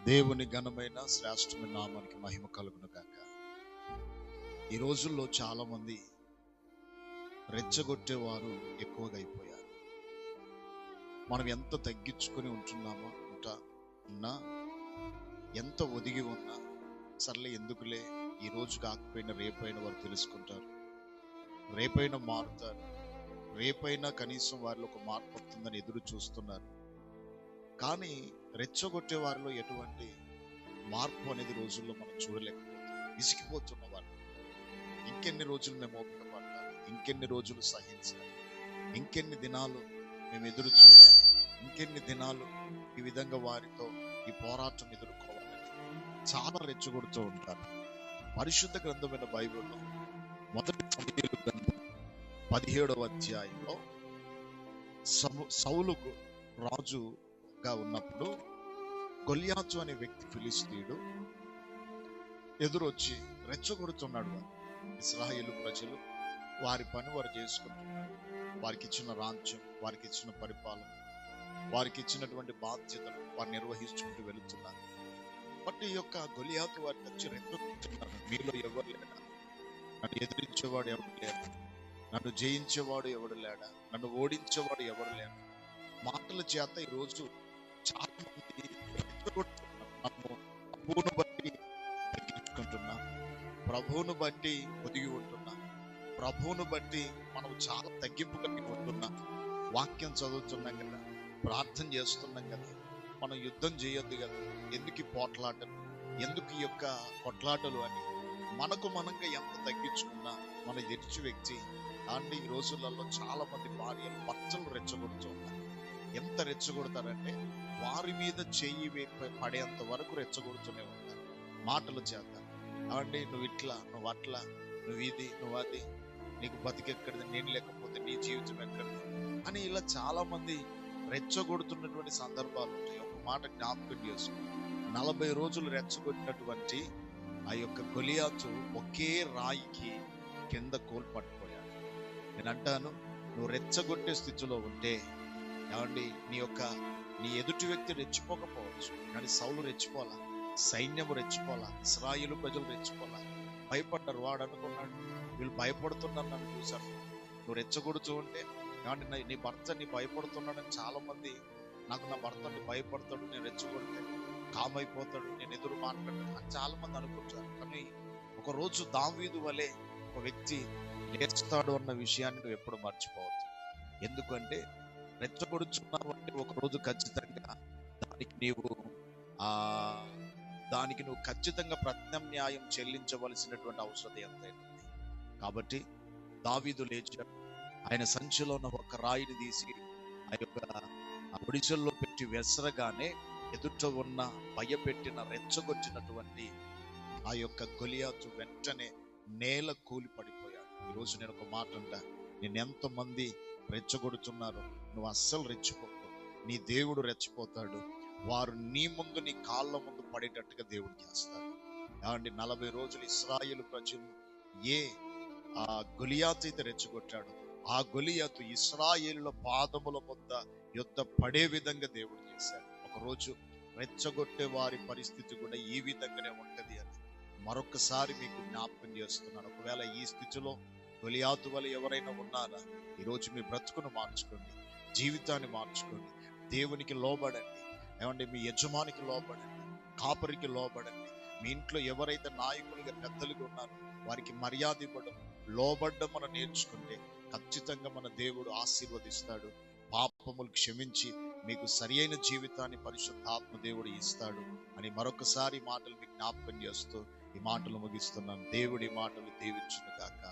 దేవుని ఘనమైన శ్రేష్టమైన నామానికి మహిమ కలుగును గాక. ఈ రోజుల్లో చాలా మంది రెచ్చగొట్టేవారు ఎక్కువగా అయిపోయారు. మనం ఎంత తగ్గించుకొని ఉంటున్నామో ఉన్నా ఎంత ఒదిగి ఉన్నా సర్లే ఎందుకులే, ఈ రోజు కాకపోయినా రేపైనా వారు తెలుసుకుంటారు, రేపైనా మారుతారు, రేపైనా కనీసం వారిలో ఒక మార్పు వస్తుందని ఎదురు చూస్తున్నారు. కానీ రెచ్చగొట్టే వారిలో ఎటువంటి మార్పు అనేది రోజుల్లో మనం చూడలేకపోతున్నాం. విసిగిపోతున్న వాళ్ళు ఇంకెన్ని రోజులు మేము ఓపిక పడాలి, ఇంకెన్ని రోజులు సహించాలి, ఇంకెన్ని దినాలు మేము ఎదురు చూడాలి, ఇంకెన్ని దినాలు ఈ విధంగా వారితో ఈ పోరాటం ఎదుర్కోవాలని చాలా రెచ్చగొడుతూ ఉంటారు. పరిశుద్ధ గ్రంథమైన బైబిల్లో మొదటి సమూయేలు గ్రంథం 17వ అధ్యాయంలో సౌలుకు రాజుగా ఉన్నప్పుడు గొల్యాతు అనే వ్యక్తి ఫిలిస్తీయుడు ఎదురొచ్చి రెచ్చగొడుతున్నాడు. ఇశ్రాయేలు ప్రజలు వారి పని వారు చేసుకుంటున్నారు. వారికి ఇచ్చిన రాజ్యం, వారికి ఇచ్చిన పరిపాలన, వారికి ఇచ్చినటువంటి బాధ్యతలు వారు నిర్వహించుకుంటూ వెళుతున్నారు. బట్ ఈ యొక్క గొల్యాతు వారికి వచ్చి రెచ్చగొడుతున్నారు. మీలో ఎవరు లేడా, నన్ను ఎదిరించేవాడు ఎవడు లేడా, నన్ను జయించేవాడు ఎవడు లేడా, నన్ను ఓడించేవాడు ఎవడు లేడా. మాటల చేత ఈరోజు చాలా మంది ప్రభువును బట్టి తగ్గించుకుంటున్నా, ప్రభువును బట్టి ఒదిగి ఉంటున్నా, ప్రభువును బట్టి మనం చాలా తగ్గింపు కలిగి ఉంటున్నాం. వాక్యం చదువుతున్నాం కదా, ప్రార్థన చేస్తున్నాం కదా, మనం యుద్ధం చేయొద్దు కదా, ఎందుకు ఈ పోట్లాటలు, ఎందుకు ఈ యొక్క కొట్లాటలు అని మనకు మనంగా ఎంత తగ్గించుకున్నా మన ఎదుటి వ్యక్తి అండి. ఈ రోజులలో చాలా మంది భార్యలు భర్తలు రెచ్చగొడుతూ ఉన్నారు. ఎంత రెచ్చగొడతారంటే వారి మీద చెయ్యి పడేంత వరకు రెచ్చగొడుతూనే ఉంటారు మాటల చేత. అండి నువ్వు ఇట్లా, నువ్వు అట్లా, నువ్వు ఇది, నువ్వు అది, నీకు బతికెక్కడిది, నేను లేకపోతే నీ జీవితం ఎక్కడిది అని ఇలా చాలా మంది రెచ్చగొడుతున్నటువంటి సందర్భాలు ఉంటాయి. ఒక మాట జ్ఞాపకం చేసుకో, 40 రోజులు రెచ్చగొట్టినటువంటి ఆ యొక్క గొలియాతు ఒకే రాయికి కింద కోల్పట్టుపోయాడు. నేను అంటాను, నువ్వు రెచ్చగొట్టే స్థితిలో ఉంటే ఏమండి నీ ఎదుటి వ్యక్తి రెచ్చిపోకపోవచ్చు, కానీ సౌలు రెచ్చిపోలా, సైన్యము రెచ్చిపోలా, ఇశ్రాయేలు ప్రజలు రెచ్చిపోలా, భయపడ్డారు. వాడు అనుకున్నాడు వీళ్ళు భయపడుతున్నారు నన్ను చూశాను. నువ్వు రెచ్చగొడుతూ ఉంటే ఏమంటే నీ భర్త నీ భయపడుతున్నాడని చాలా మంది, నాకు నా భర్త భయపడతాడు, నేను రెచ్చగొడితే కామైపోతాడు, నేను ఎదురు మాట్లాడతాను అని చాలా మంది అనుకుంటారు. కానీ ఒకరోజు దావీదు వలె ఒక వ్యక్తి లేస్తాడు అన్న విషయాన్ని నువ్వు ఎప్పుడు మర్చిపోవద్దు. ఎందుకంటే రెచ్చగొడుచున్నావు అంటే ఒకరోజు ఖచ్చితంగా దానికి నువ్వు ఖచ్చితంగా ప్రత్యామ్నాయం చెల్లించవలసినటువంటి అవసరం ఎంతైనా ఉంది. కాబట్టి దావీదు లేచాడు, ఆయన సంచిలో ఉన్న ఒక రాయిని తీసి ఆ యొక్క ఒడిసెల్లో పెట్టి వెసరగానే ఎదుట ఉన్న భయపెట్టిన రెచ్చగొట్టినటువంటి ఆ యొక్క గొలియాతు వెంటనే నేల కూలి పడిపోయాడు. ఈరోజు నేను ఒక మాట అంటా, నేను ఎంతమంది రెచ్చగొడుతున్నారు, నువ్వు అస్సలు రెచ్చిపోకు, నీ దేవుడు రెచ్చిపోతాడు. వారు నీ ముందు, నీ కాళ్ళ ముందు పడేటట్టుగా దేవుడు చేస్తాడు. ఏమండి 40 రోజులు ఇశ్రాయేలు ప్రజలు ఆ గొలియాతు అయితే రెచ్చగొట్టాడు, ఆ గొలియాతు ఇశ్రాయేలుల పాదముల వద్ద యుద్ధ పడే విధంగా దేవుడు చేశాడు. ఒకరోజు రెచ్చగొట్టే వారి పరిస్థితి కూడా ఈ విధంగానే ఉంటది అని మరొకసారి మీకు జ్ఞాపకం చేస్తున్నాను. ఒకవేళ ఈ స్థితిలో గొలియాతు వల్ల ఎవరైనా ఉన్నారా, ఈరోజు మీ బ్రతుకును మార్చుకోండి, జీవితాన్ని మార్చుకోండి, దేవునికి లోబడండి. ఏమంటే మీ యజమానికి లోబడండి, కాపరికి లోబడండి. మీ ఇంట్లో ఎవరైతే నాయకులుగా పెద్దలుగా ఉన్నారో వారికి మర్యాద ఇవ్వడం, లోబడ్డం మనం నేర్చుకుంటే ఖచ్చితంగా మన దేవుడు ఆశీర్వదిస్తాడు. పాపములు క్షమించి మీకు సరి అయిన జీవితాన్ని పరిశుద్ధాత్మ దేవుడు ఇస్తాడు అని మరొకసారి మాటలు మీకు జ్ఞాపకం చేస్తూ ఈ మాటలు ముగిస్తున్నాను. దేవుడి మాటలు దీవించును గాక.